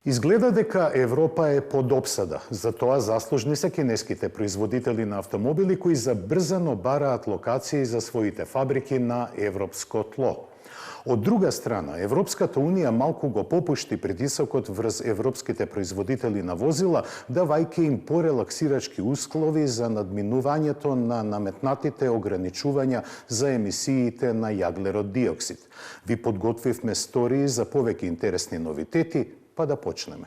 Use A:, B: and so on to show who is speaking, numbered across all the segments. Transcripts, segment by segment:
A: Изгледа дека Европа е под опсада. За тоа заслужни се кинеските производители на автомобили кои забрзано бараат локации за своите фабрики на европско тло. Од друга страна, Европската Унија малку го попушти притисокот врз европските производители на возила, давајќи им порелаксирачки услови за надминувањето на наметнатите ограничувања за емисиите на јаглерод диоксид. Ви подготвивме стории за повеќе интересни новитети, па да почнеме.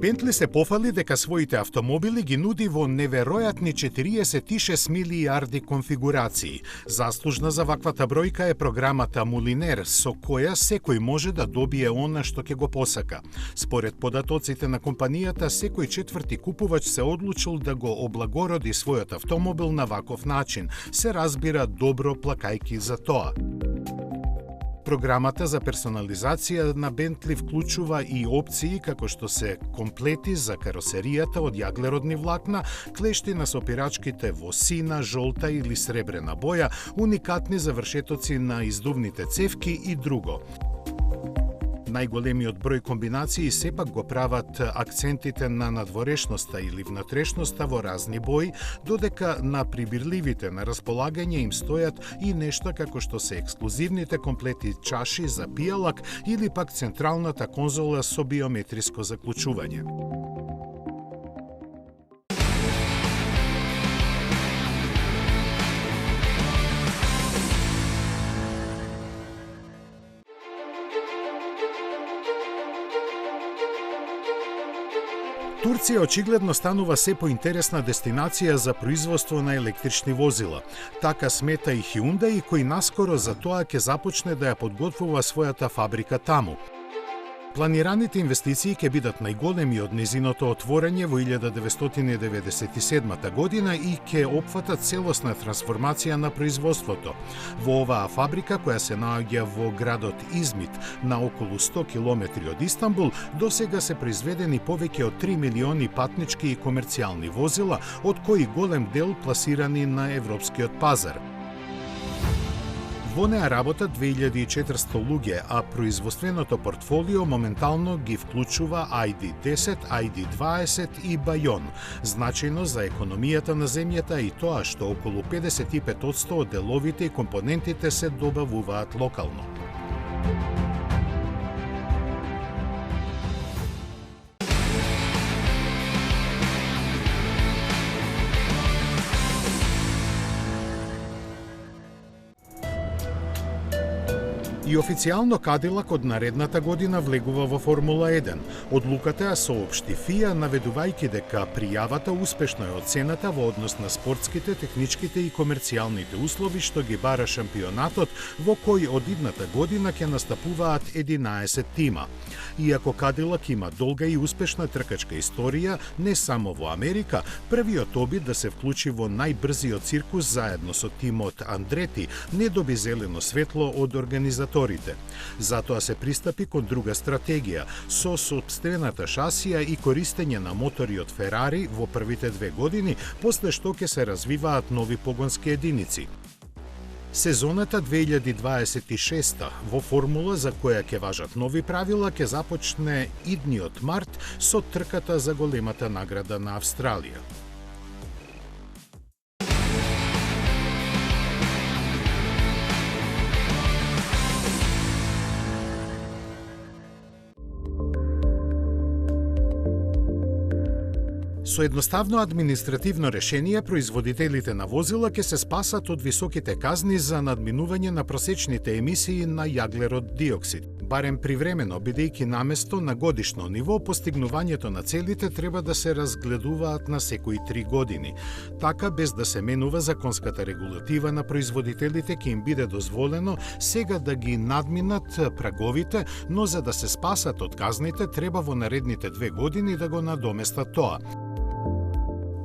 B: Бентли се пофали дека своите автомобили ги нуди во неверојатни 46 милијарди конфигурации. Заслужна за ваквата бројка е програмата Мулинер, со која секој може да добие она што ќе го посака. Според податоците на компанијата, секој четврти купувач се одлучил да го облагороди својот автомобил на ваков начин. Се разбира добро плакајки за тоа. Програмата за персонализација на Бентли вклучува и опции како што се комплети за каросеријата од јаглеродни влакна, клешти на сопирачките во сина, жолта или сребрена боја, уникатни завршетоци на издувните цевки и друго. Најголемиот број комбинации сепак го прават акцентите на надворешноста или внатрешноста во разни бои, додека на прибирливите на располагање им стојат и нешта како што се ексклузивните комплети чаши за пијалак или пак централната конзола со биометриско заклучување. Турција очигледно станува се поинтересна дестинација за производство на електрични возила. Така смета и Hyundai, кој наскоро за тоа ќе започне да ја подготвува својата фабрика таму. Планираните инвестиции ќе бидат најголеми од незиното отворање во 1997 година и ќе опфатат целосна трансформација на производството. Во оваа фабрика, која се наоѓа во градот Измит, на околу 100 километри од Истанбул, досега се произведени повеќе од 3 милиони патнички и комерцијални возила, од кои голем дел пласирани на европскиот пазар. Во неа работат 2400 луѓе, а производственото портфолио моментално ги вклучува ID10, ID20 и Байон. Значајно за економијата на земјата и тоа што околу 55% од деловите и компонентите се добавуваат локално. И официјално Кадилак од наредната година влегува во Формула 1. Одлуката ја соопшти ФИА, наведувајќи дека пријавата успешно е оцената во однос на спортските, техничките и комерцијалните услови што ги бара шампионатот, во кој од идната година ќе настапуваат 11 тима. Иако Кадилак има долга и успешна тркачка историја, не само во Америка, првиот обид да се вклучи во најбрзиот циркус заедно со тимот Андрети не доби зелено светло од организаторите. Затоа се пристапи кон друга стратегија, со сопствената шасија и користење на мотори од Ферари во првите 2 години, после што ќе се развиваат нови погонски единици. Сезоната 2026 во формула за која ќе важат нови правила ќе започне идниот март со трката за големата награда на Австралија. Со едноставно административно решение, производителите на возила ќе се спасат од високите казни за надминување на просечните емисии на јаглерод диоксид. Барем привремено, бидејќи наместо на годишно ниво, постигнувањето на целите треба да се разгледуваат на секои 3 години. Така, без да се менува законската регулатива на производителите, ќе им биде дозволено сега да ги надминат праговите, но за да се спасат од казните, треба во наредните 2 години да го надоместат тоа.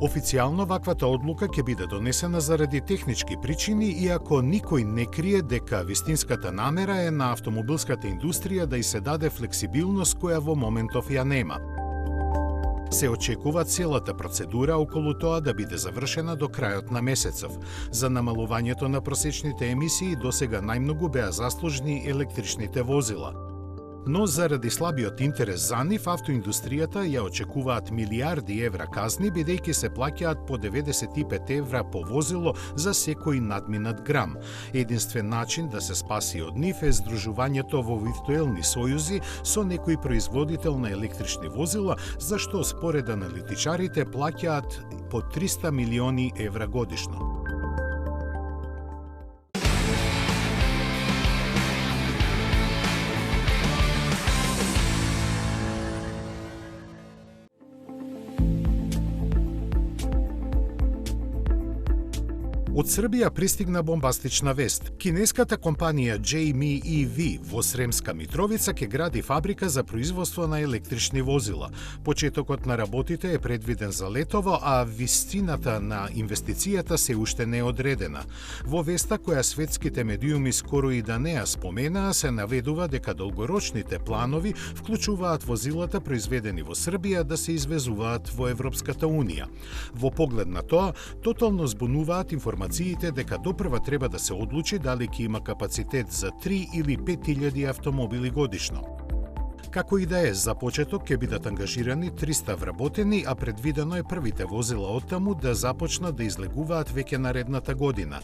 B: Официјално ваквата одлука ќе биде донесена заради технички причини, иако никој не крие дека вистинската намера е на автомобилската индустрија да й се даде флексибилност која во моментов ја нема. Се очекува целата процедура околу тоа да биде завршена до крајот на месецов. За намалувањето на просечните емисии досега најмногу беа заслужни електричните возила. Но заради слабиот интерес за нив, автоиндустријата ја очекуваат милиарди евра казни, бидејќи се плаќаат по 95 евра по возило за секој надминат грам. Единствен начин да се спаси од нив е здружувањето во виртуелни сојузи со некој производител на електрични возила, за што според аналитичарите плаќаат по 300 милиони евра годишно. Од Србија пристигна бомбастична вест. Кинеската компанија JMEV во Сремска Митровица ќе гради фабрика за производство на електрични возила. Почетокот на работите е предвиден за летово, а вистината на инвестицијата се уште не е одредена. Во веста која светските медиуми скоро и да не ја споменаа, се наведува дека долгорочните планови вклучуваат возилата произведени во Србија да се извезуваат во Европската Унија. Во поглед на тоа, тотално збунуваат информациите дека допрва треба да се одлучи дали ќе има капацитет за 3 или 5000 автомобили годишно. Како и да е, за почеток ќе бидат ангажирани 300 вработени, а предвидено е првите возила оттаму да започнат да излегуваат веќе наредната година.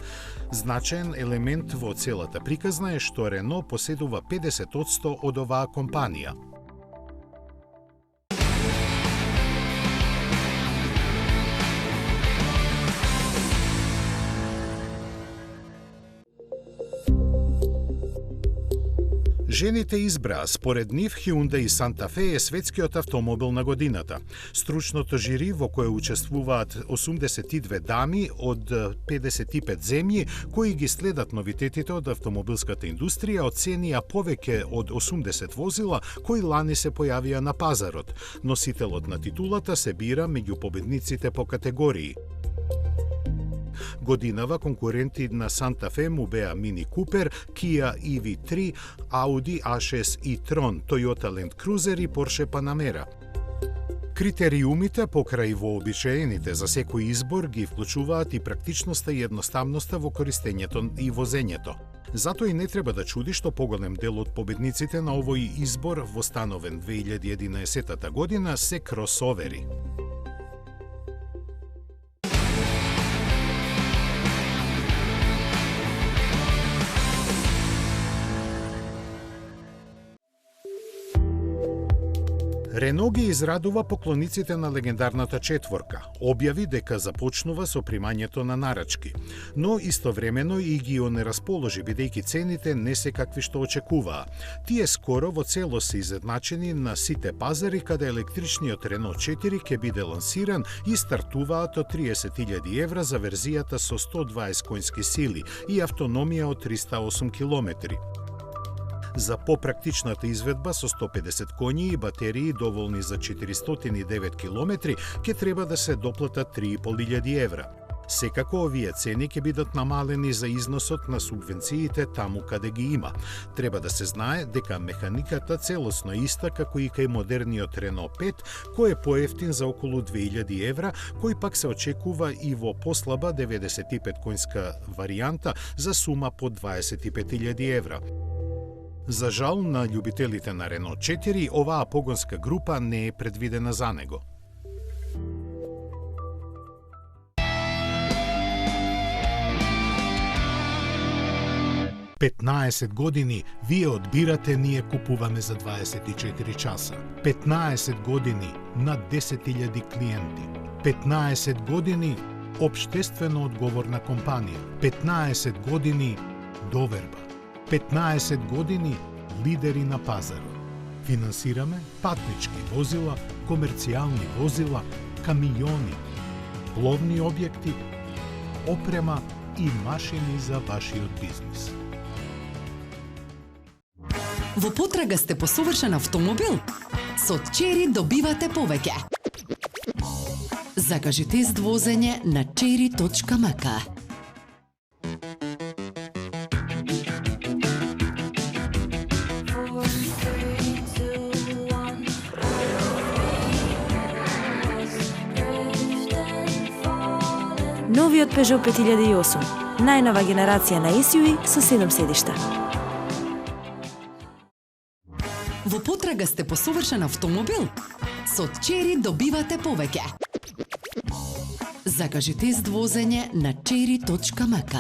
B: Значаен елемент во целата приказна е што Рено поседува 50% од оваа компанија. Жените избраа, според нив, Hyundai Santa Fe е светскиот автомобил на годината. Стручното жири, во кое учествуваат 82 дами од 55 земји, кои ги следат новитетите од автомобилската индустрија, оценија повеќе од 80 возила кои лани се појавија на пазарот. Носителот на титулата се бира меѓу победниците по категории. Годинава конкуренти на Santa Fe му беа Mini Cooper, Kia EV3, Audi A6 e-tron, Toyota Land Cruiser и Porsche Panamera. Критериумите покрај вообичаените за секој избор ги вклучуваат и практичноста и едноставноста во користењето и возењето. Затоа и не треба да чуди што поголем дел од победниците на овој избор востановен 2011 година се кросовери. Рено ги израдува поклониците на легендарната четворка, објави дека започнува со примањето на нарачки, но истовремено и ги онерасположи бидејќи цените не се какви што очекуваа. Тие скоро во целост се изедначени на сите пазари каде електричниот Рено 4 ќе биде лансиран и стартуваат од 30.000 евра за верзијата со 120 конски сили и автономија од 308 километри. За попрактичната изведба со 150 коњи и батерии доволни за 409 километри ќе треба да се доплатат 3.500 евра. Секако овие цени ќе бидат намалени за износот на субвенциите таму каде ги има. Треба да се знае дека механиката целосно е иста како и кај модерниот Рено 5, кој е поевтин за околу 2000 евра, кој пак се очекува и во послаба 95 конска варијанта за сума по 25.000 евра. За жал на љубителите на Рено 4, оваа погонска група не е предвидена за него. «15 години вие одбирате, ние купуваме за 24 часа. 15 години, над 10.000 клиенти. 15 години општествено одговорна компанија, 15 години доверба, 15 години лидери на пазарот. Финансираме патнички возила, комерцијални возила, камиони, пловни објекти, опрема и машини за вашиот бизнис.
C: Во потрага сте по совршен автомобил? Со Чери добивате повеќе. Закажи тест возење на cherry.mk.
D: Новиот Peugeot 5008, најнова генерација на SUV со 7 седишта.
C: Во потрага сте по совршен автомобил? Со Чери добивате повеќе. Закажи тест возење на cherry.mk.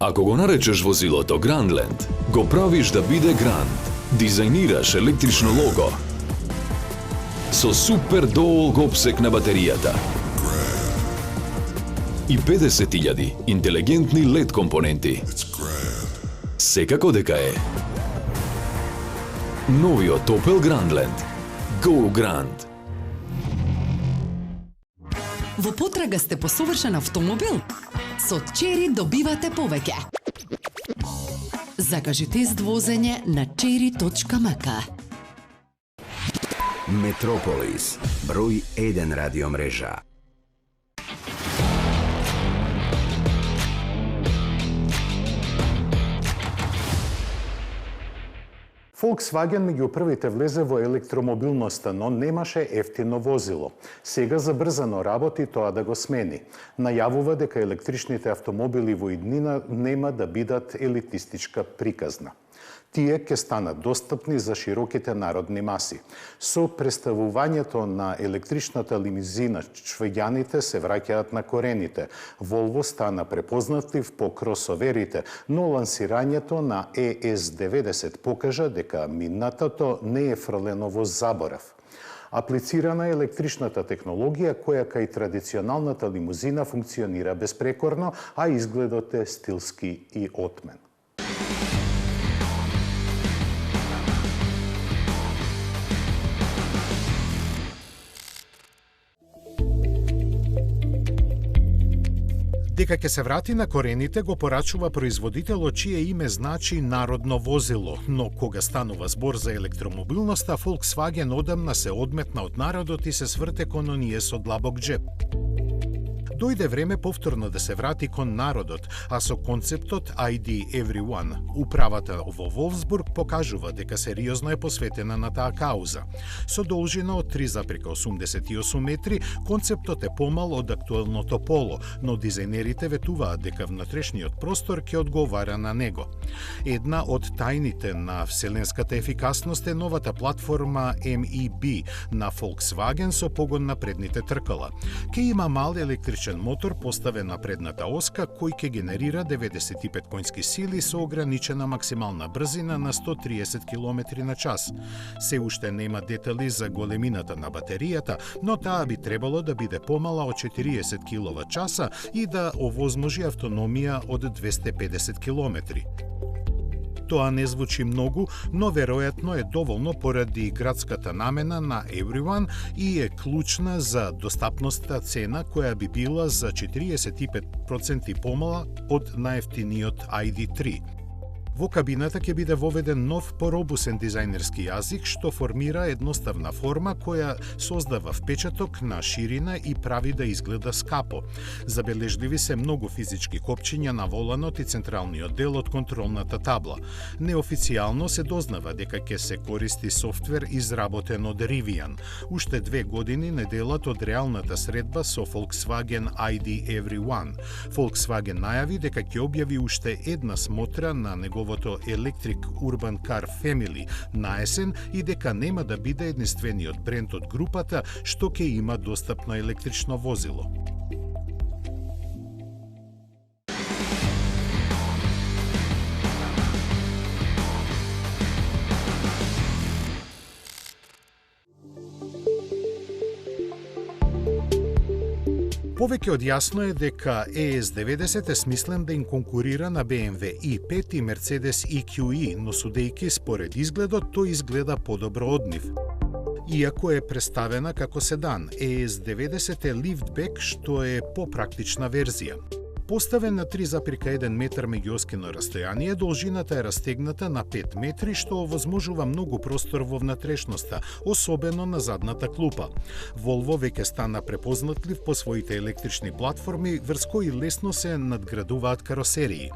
E: Ако го наречеш возилото Grandland, го правиш да биде Grand. Дизајнираш електрично лого со супер долг опсек на батеријата и 50.000 интелигентни LED компоненти. Секако дека е новиот Opel Grandland. Go Grand!
C: Во потрага сте по совршен автомобил? Со Чери добивате повеќе. Закажи тест возење на cherry.mk.
F: Метрополис, број 1 радиомрежа.
A: Volkswagen меѓу првите влезе во електромобилноста, но немаше ефтино возило. Сега забрзано работи тоа да го смени. Најавува дека електричните автомобили во иднина нема да бидат елитистичка приказна. Тие ќе станат достапни за широките народни маси. Со представувањето на електричната лимузина, швеѓаните се враќаат на корените. Volvo стана препознатлив по кросоверите, но лансирањето на ES90 покажа дека минатото не е фрлено во заборав. Аплицирана е електричната технологија која кај традиционалната лимузина функционира безпрекорно, а изгледот е стилски и отмен.
B: Дека ќе се врати на корените го порачува производителот чие име значи народно возило, но кога станува збор за електромобилноста, Volkswagen одамна се одметна од народот и се сврте кон оние со длабок джеп. Дојде време повторно да се врати кон народот, а со концептот ID Everyone. Управата во Волфсбург покажува дека сериозно е посветена на таа кауза. Со должина од 3,88 метри, концептот е помал од актуелното поло, но дизајнерите ветуваат дека внатрешниот простор ќе одговара на него. Една од тајните на вселенската ефикасност е новата платформа MEB на Volkswagen со погон на предните тркала. Ке има мал електричен мотор поставен на предната оска кој ќе генерира 95 конски сили со ограничена максимална брзина на 130 км на час. Се уште нема детали за големината на батеријата, но таа би требало да биде помала од 40 кВт и да овозможи автономија од 250 км. Тоа не звучи многу, но веројатно е доволно поради градската намена на Everyone и е клучна за достапноста цена која би била за 45% помала од најефтиниот ID3. Во кабината ќе биде воведен нов поробусен дизајнерски јазик што формира едноставна форма која создава впечаток на ширина и прави да изгледа скапо. Забележливи се многу физички копчиња на воланот и централниот дел од контролната табла. Неофицијално се дознава дека ќе се користи софтвер изработен од Rivian. Уште 2 години не делат од реалната средба со Volkswagen ID Everyone. Volkswagen најави дека ќе објави уште една смотра на неговото Electric Urban Car Family на есен и дека нема да биде единствениот бренд од групата што ќе има достапно електрично возило. Повеќе од јасно е дека ES90 е смислен да им конкурира на BMW i5 и Mercedes EQE, но судејќи според изгледот, тој изгледа подобро од нив. Иако е представена како седан, ES90 е лифтбек, што е попрактична верзија. Поставен на 3,1 метар меѓуоскино растојание, должината е растегната на 5 метри, што овозможува многу простор во внатрешноста, особено на задната клупа. Volvo веќе стана препознатлив по своите електрични платформи, врз кои лесно се надградуваат каросерии.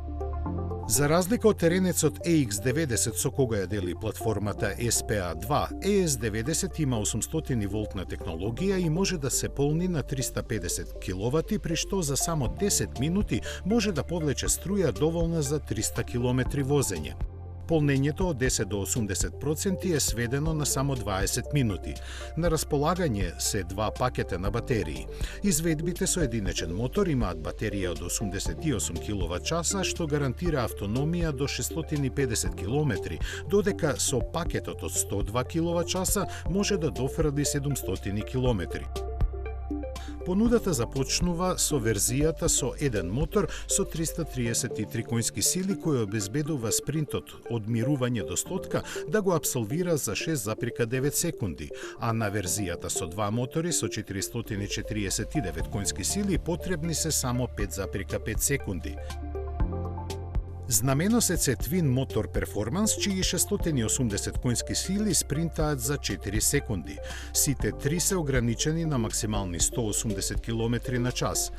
B: За разлика од теренецот EX90 со кога ја дели платформата SPA2, ES90 има 800 волтна технологија и може да се полни на 350 киловати, при што за само 10 минути може да повлече струја доволна за 300 километри возење. Полнењето од 10 до 80% е сведено на само 20 минути. На располагање се 2 пакета на батерии. Изведбите со единечен мотор имаат батерија од 88 киловат-часа, што гарантира автономија до 650 километри, додека со пакетот од 102 киловат-часа може да дофрли 700 километри. Понудата започнува со верзијата со еден мотор со 333 конски сили кој обезбедува спринтот од мирување до стотка да го апсолвира за 6,9 секунди, а на верзијата со 2 мотори со 449 конски сили потребни се само 5,5 секунди. Знаменосец се Twin Motor Performance, чии 680 конски сили спринтаат за 4 секунди. Сите три се ограничени на максимални 180 км на час.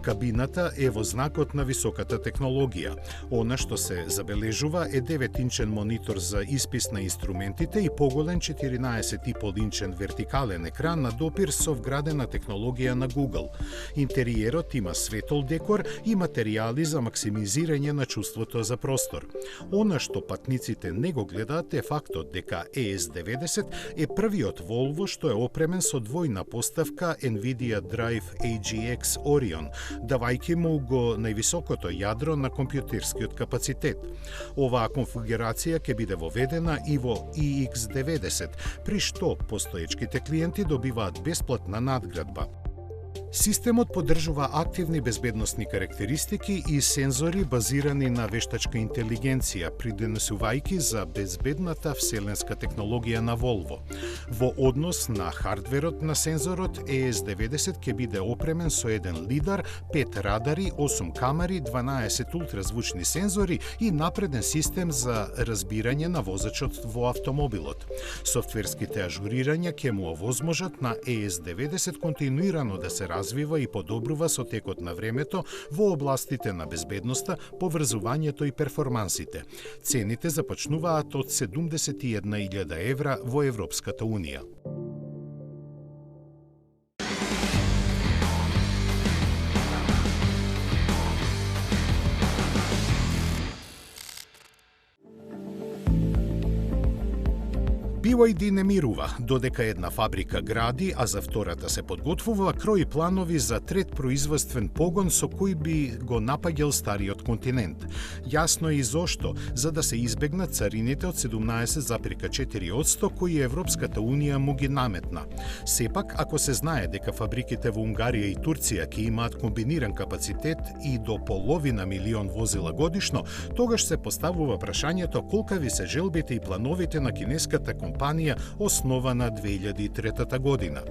B: Кабината е во знакот на високата технологија. Она што се забележува е 9-инчен монитор за испис на инструментите и поголем 14,5-инчен вертикален екран на допир со вградена технологија на Google. Интериерот има светол декор и материјали за максимизирање на чувството за простор. Она што патниците не го гледаат е фактот дека ES90 е првиот Volvo што е опремен со двојна поставка NVIDIA Drive AGX Orion, давајќи му го највисокото јадро на компјутерскиот капацитет. Оваа конфигурација ќе биде воведена и во EX90, при што постоечките клиенти добиваат бесплатна надградба. Системот поддржува активни безбедносни карактеристики и сензори базирани на вештачка интелигенција, придонесувајќи за безбедната вселенска технологија на Volvo. Во однос на хардверот на сензорот, ES90 ќе биде опремен со еден лидар, 5 радари, 8 камери, 12 ултразвучни сензори и напреден систем за разбирање на возачот во автомобилот. Софтверските ажурирања ќе му овозможат на ES90 континуирано да се развива и подобрува со текот на времето во областите на безбедноста, поврзувањето и перформансите. Цените започнуваат од 71.000 евра во Европската Унија. BYD не мирува, додека една фабрика гради, а за втората се подготвува, крои планови за трет производствен погон со кој би го напаѓал стариот континент. Јасно е и зошто, за да се избегнат царините од 17,4% кои Европската Унија му ги наметна. Сепак, ако се знае дека фабриките во Унгарија и Турција ќе имаат комбиниран капацитет и до половина милион возила годишно, тогаш се поставува прашањето колкави се желбите и плановите на кинеската компанија основана 2003 година.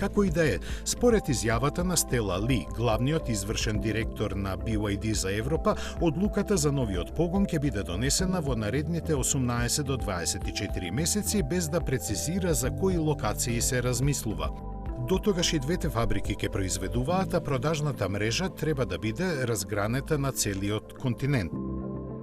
B: Како и да е, според изјавата на Стела Ли, главниот извршен директор на BYD за Европа, одлуката за новиот погон ќе биде донесена во наредните 18 до 24 месеци без да прецизира за кои локации се размислува. До тогаш и двете фабрики ќе произведуваат, а продажната мрежа треба да биде разгранета на целиот континент.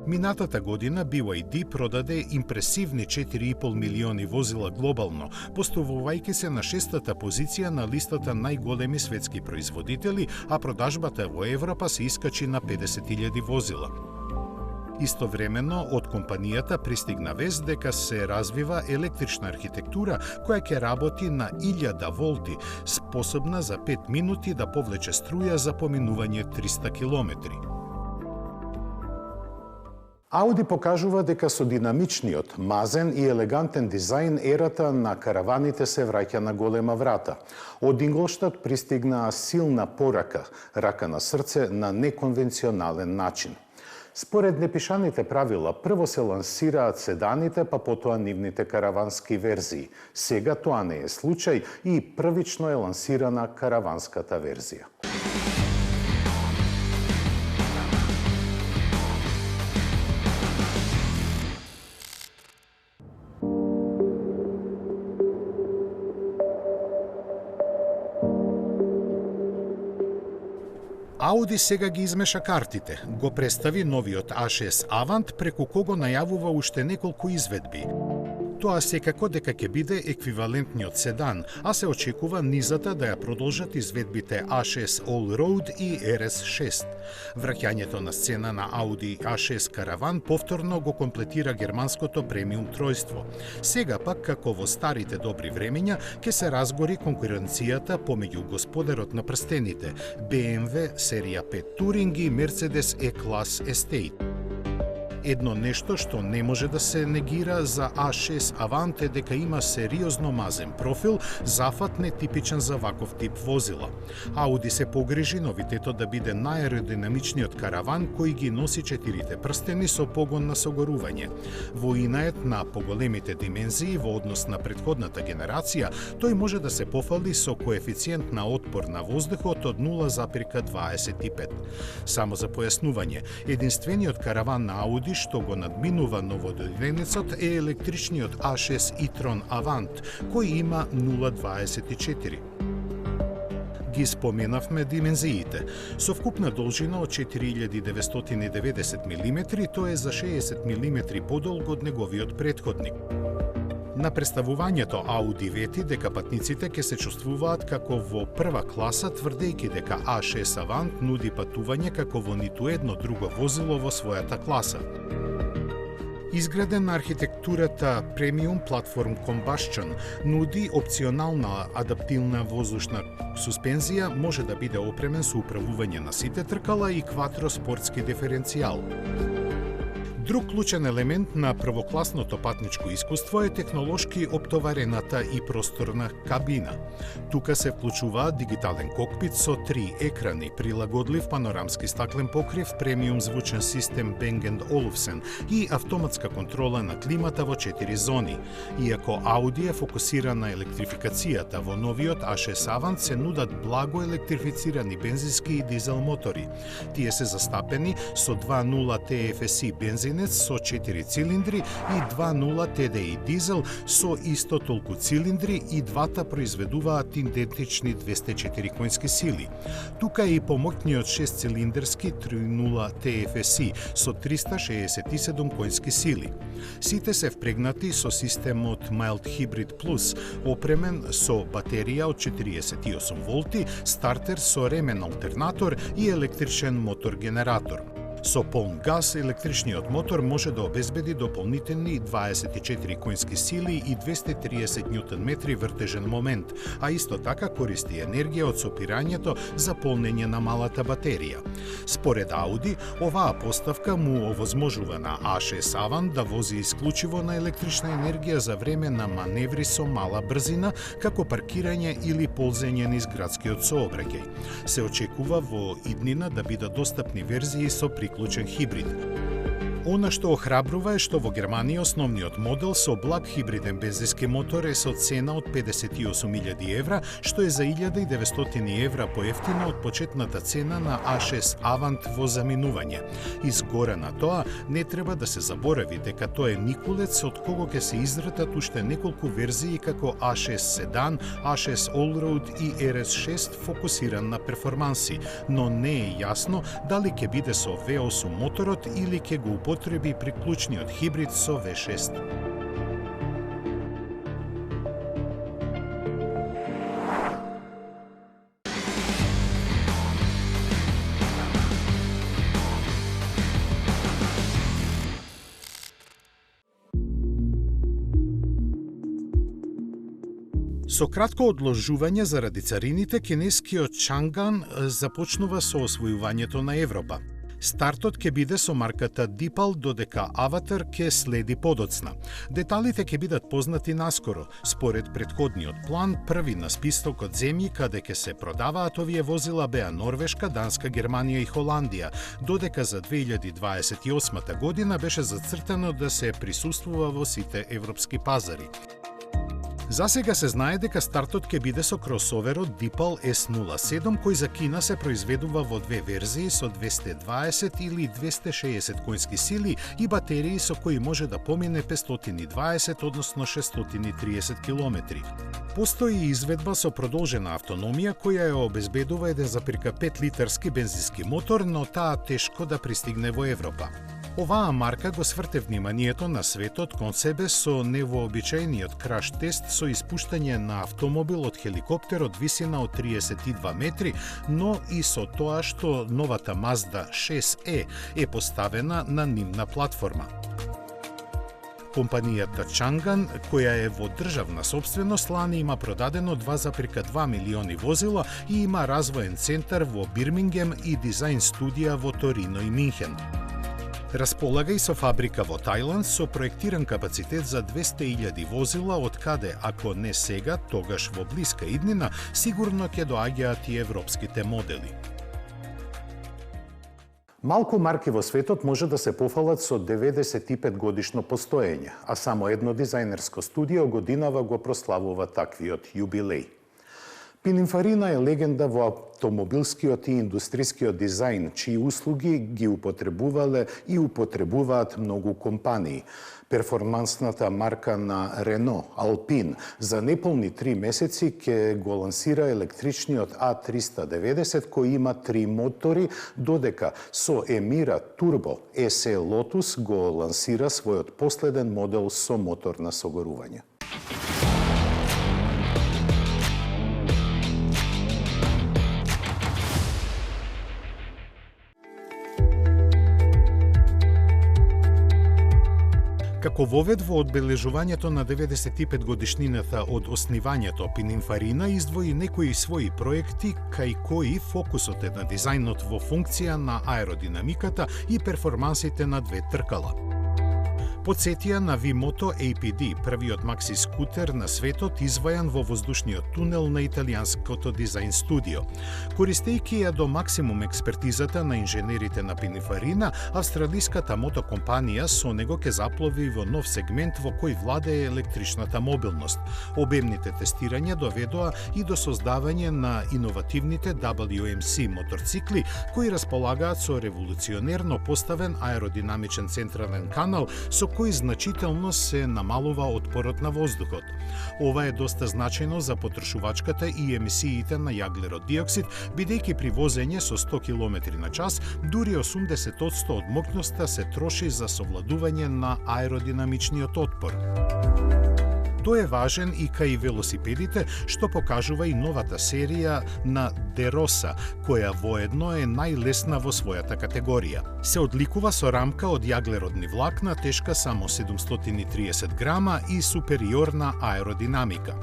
B: Минатата година BYD продаде импресивни 4,5 милиони возила глобално, поставувајќи се на 6-та позиција на листата најголеми светски производители, а продажбата во Европа се искачи на 50.000 возила. Истовремено, од компанијата пристигна вест дека се развива електрична архитектура која ќе работи на 1000 волти, способна за 5 минути да повлече струја за поминување 300 километри.
A: Ауди покажува дека со динамичниот, мазен и елегантен дизајн ерата на караваните се враќа на голема врата. Од Инголштад пристигна силна порака, рака на срце на неконвенционален начин. Според непишаните правила, прво се лансираат седаните, па потоа нивните каравански верзии. Сега тоа не е случај и првично е лансирана караванската верзија.
B: Ауди сега ги измеша картите, го представи новиот A6 Avant, преку кого најавува уште неколку изведби. Тоа секако дека ќе биде еквивалентниот седан, а се очекува низата да ја продолжат изведбите A6 Allroad и RS6. Враќањето на сцена на Audi A6 Caravan повторно го комплетира германското премиум тројство. Сега пак, како во старите добри времења, ќе се разгори конкуренцијата помеѓу господарот на прстените, BMW серија 5 Touring и Mercedes E-Class Estate. Едно нешто што не може да се негира за A6 Avant е дека има сериозно мазен профил, зафат нетипичен за ваков тип возила. Ауди се погрижи новитетот да биде најаеродинамичниот караван кој ги носи 4 прстени со погон на согорување. Во инает на поголемите димензии во однос на претходната генерација, тој може да се пофали со коефициент на отпор на воздухот од 0,25. Само за појаснување, единствениот караван на Ауди што го надминува новодојденецот е електричниот A6 e-tron Avant, кој има 0,24. Ги споменавме димензиите. Со вкупна должина од 4990 мм, тоа е за 60 мм подолго од неговиот претходник. На представувањето Ауди вети дека патниците ќе се чувствуваат како во прва класа, тврдејќи дека A6 Avant нуди патување како во ниту едно друго возило во својата класа. Изграден на архитектурата Premium Platform Combustion, нуди опционална адаптивна воздушна суспензија, може да биде опремен со управување на сите тркала и кватроспортски диференцијал. Друг клучен елемент на првокласното патничко искуство е технолошки оптоварената и просторна кабина. Тука се вклучуваат дигитален кокпит со 3 екрани, прилагодлив панорамски стаклен покрив, премиум звучен систем Bang & Olufsen и автоматска контрола на климата во 4 зони. Иако Ауди е фокусира на електрификацијата, во новиот A6 Avant се нудат благо електрифицирани бензински и дизел мотори. Тие се застапени со 2.0 TFSI бензин со 4 цилиндри и 2.0 TDI дизел со исто толку цилиндри и двата произведуваат идентични 204 конски сили. Тука е и помоќниот 6-цилиндерски 3.0 TFSI со 367 конски сили. Сите се впрегнати со системот Mild Hybrid Plus, опремен со батерија од 48 волти, стартер со ремен алтернатор и електричен мотор-генератор. Со полн газ, електричниот мотор може да обезбеди дополнителни 24 конски сили и 230 Нм вртежен момент, а исто така користи енергија од сопирањето за полнење на малата батерија. Според Ауди, оваа поставка му овозможува на A6 Avant да вози исклучиво на електрична енергија за време на маневри со мала брзина, како паркирање или ползење низ градскиот сообраќај. Се очекува во иднина да бидат достапни верзии со приклучен хибрид. Она што охрабрува е што во Германија основниот модел со благ хибриден бензински мотор е со цена од 58.000 евра, што е за 1.900 евра поевтино од почетната цена на A6 Avant во заминување. Изгоре на тоа, не треба да се заборави дека тоа е никулец од кого ќе се изратат уште неколку верзии како A6 Sedan, A6 Allroad и RS6 фокусиран на перформанси, но не е јасно дали ќе биде со V8 моторот или ќе го употреби приклучниот хибрид со V6. Со кратко одложување заради царините, кинескиот Чанган започнува со освојувањето на Европа. Стартот ќе биде со марката Deepal, додека Avatar ќе следи подоцна. Деталите ќе бидат познати наскоро. Според претходниот план, први на списокот земји каде ќе се продаваат овие возила беа Норвешка, Данска, Германија и Холандија, додека за 2028 година беше зацртано да се присуствува во сите европски пазари. За сега се знае дека стартот ќе биде со кросоверот Deepal S07, кој за Кина се произведува во две верзии со 220 или 260 конски сили и батерии со кои може да помине 520, односно 630 километри. Постои изведба со продолжена автономија која ја обезбедува 1,5 литарски бензински мотор, но таа тешко да пристигне во Европа. Оваа марка го сврте вниманието на светот кон себе со невообичаениот краш тест со испуштање на автомобил од хеликоптер од висина од 32 метри, но и со тоа што новата Mazda 6e е поставена на нивна платформа. Компанијата Чанган, која е во државна собственост, лани има продадено 2,2 милиони возила и има развоен центар во Бирмингем и дизајн студија во Торино и Минхен. Располага и со фабрика во Тајланд со проектиран капацитет за 200.000 возила, од каде, ако не сега, тогаш во блиска иднина, сигурно ќе доаѓаат и европските модели.
A: Малку марки во светот може да се пофалат со 95 годишно постоење, а само едно дизајнерско студио годинава го прославува таквиот јубилеј. Пининфарина е легенда во автомобилскиот и индустрискиот дизајн, чии услуги ги употребувале и употребуваат многу компании. Перформансната марка на Рено, Алпин, за неполни 3 месеци ќе го лансира електричниот A390 кој има 3 мотори, додека со Emira Turbo SE Lotus го лансира својот последен модел со мотор на согорување.
B: Како вовед во одбележувањето на 95 годишнината од основањето, Пининфарина издвои некои своји проекти кај кои фокусот е на дизајнот во функција на аеродинамиката и перформансите на две тркала. Подсетија на V-Moto APD, првиот макси скутер на светот извајан во воздушниот тунел на италијанското дизајн студио. Користејќи ја до максимум експертизата на инженерите на Пининфарина, австралиската мотокомпанија со него ќе заплови во нов сегмент во кој владее електричната мобилност. Обемните тестирања доведоа и до создавање на иновативните WMC моторцикли, кои располагаат со револуционерно поставен аеродинамичен централен канал со кој значително се намалува отпорот на воздухот. Ова е доста значајно за потрошувачката и емисиите на јаглерод диоксид, бидејќи при возење со 100 км на час, дури 80% од моќноста се троши за совладување на аеродинамичниот отпор. Тој е важен и кај велосипедите, што покажува и новата серија на Дероса, која воедно е најлесна во својата категорија. Се одликува со рамка од јаглеродни влакна, тешка само 730 грама и супериорна аеродинамика.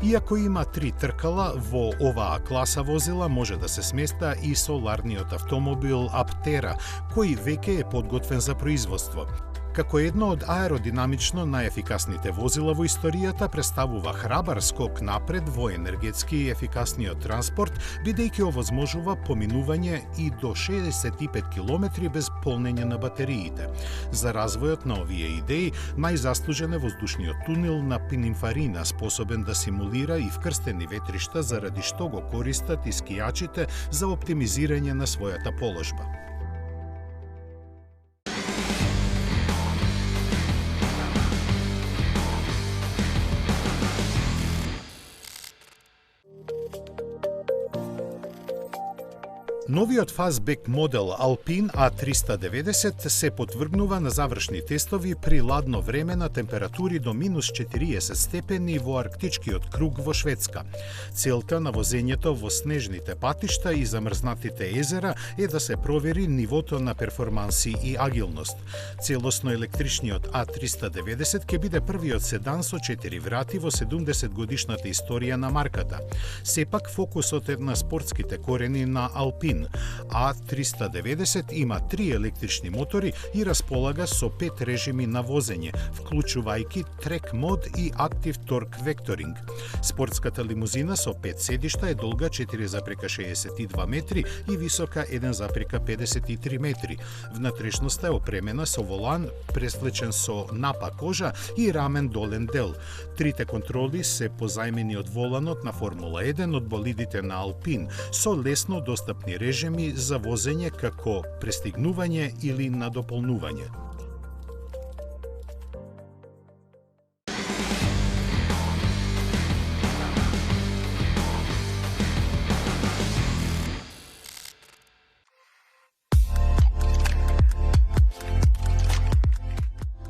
B: Иако има 3 тркала, во оваа класа возила може да се сместа и соларниот автомобил Aptera, кој веќе е подготвен за производство. Како едно од аеродинамично најефикасните возила во историјата, представува храбар скок напред во енергетски и ефикасниот транспорт, бидејќи овозможува поминување и до 65 км без полнење на батериите. За развојот на овие идеи, најзаслужен е воздушниот тунел на Пининфарина, способен да симулира и вкрстени ветришта, заради што го користат и скијачите за оптимизирање на својата положба. Новиот фастбек модел Alpine A390 се подвргнува на завршни тестови при ладно време на температури до минус 40 степени во арктичкиот круг во Шведска. Целта на возењето во снежните патишта и замрзнатите езера е да се провери нивото на перформанси и агилност. Целосно електричниот A390 ќе биде првиот седан со 4 врати во 70 годишната историја на марката. Сепак фокусот е на спортските корени на Alpine. A390 има 3 електрични мотори и располага со 5 режими на возење, вклучувајќи Track Mode и Active Torque Vectoring. Спортската лимузина со 5 седишта е долга 4,62 метри и висока 1,53 метри. Внатрешноста е опремена со волан преслечен со напа кожа и рамен долен дел. Трите контроли се позајмени од воланот на Формула 1 од болидите на Alpine, со лесно достапни режими за возење како престигнување или надополнување.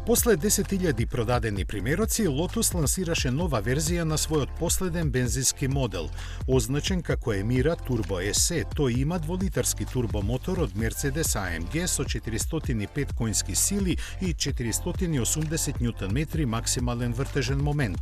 B: После 10.000 продадени примероци, Lotus лансираше нова верзија на својот последен бензински модел. Означен како Emira Turbo SE, тој има дволитарски турбомотор од Mercedes AMG со 405 конски сили и 480 Нм максимален вртежен момент.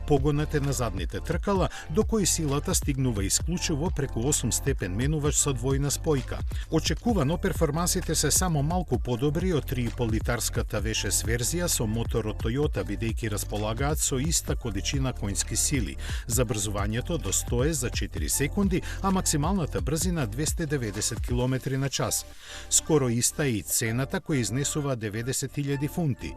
B: Погонот е на задните тркала, до кои силата стигнува исклучиво преку 8 степен менувач со двојна спојка. Очекувано перформансите се само малку подобри од 3,5-литарската V6 верзија со мотор од Toyota, бидејќи располагаат со иста количина конски сили. Забрзувањето до 100 за 4 секунди, а максималната брзина 290 км на час. Скоро иста е и цената која изнесува 90.000 фунти.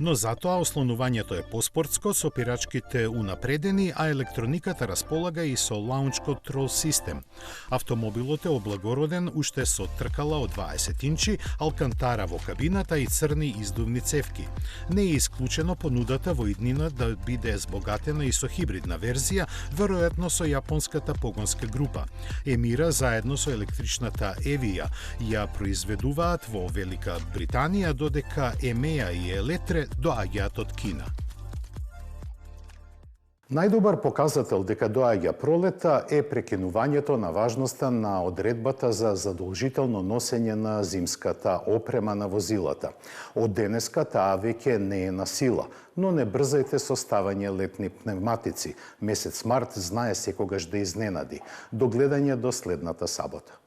B: Но затоа ослонувањето е поспортско, со пирачките унапредени, а електрониката располага и со Launch Control System. Автомобилот е облагороден уште со тркала од 20 инчи, алкантара во кабината и црни издувни цевки. Не е исклучено понудата во иднина да биде збогатена и со хибридна верзија, веројатно со јапонската погонска група. Emira заедно со електричната Evija ја произведуваат во Велика Британија, додека EMEA и Eletre доаѓаат од Кина.
A: Најдобар показател дека доаѓа пролета е прекинувањето на важноста на одредбата за задолжително носење на зимската опрема на возилата. Од денеска таа веќе не е на сила, но не брзајте со ставање летни пневматици. Месец март знае секогаш да изненади. До гледање до следната сабота.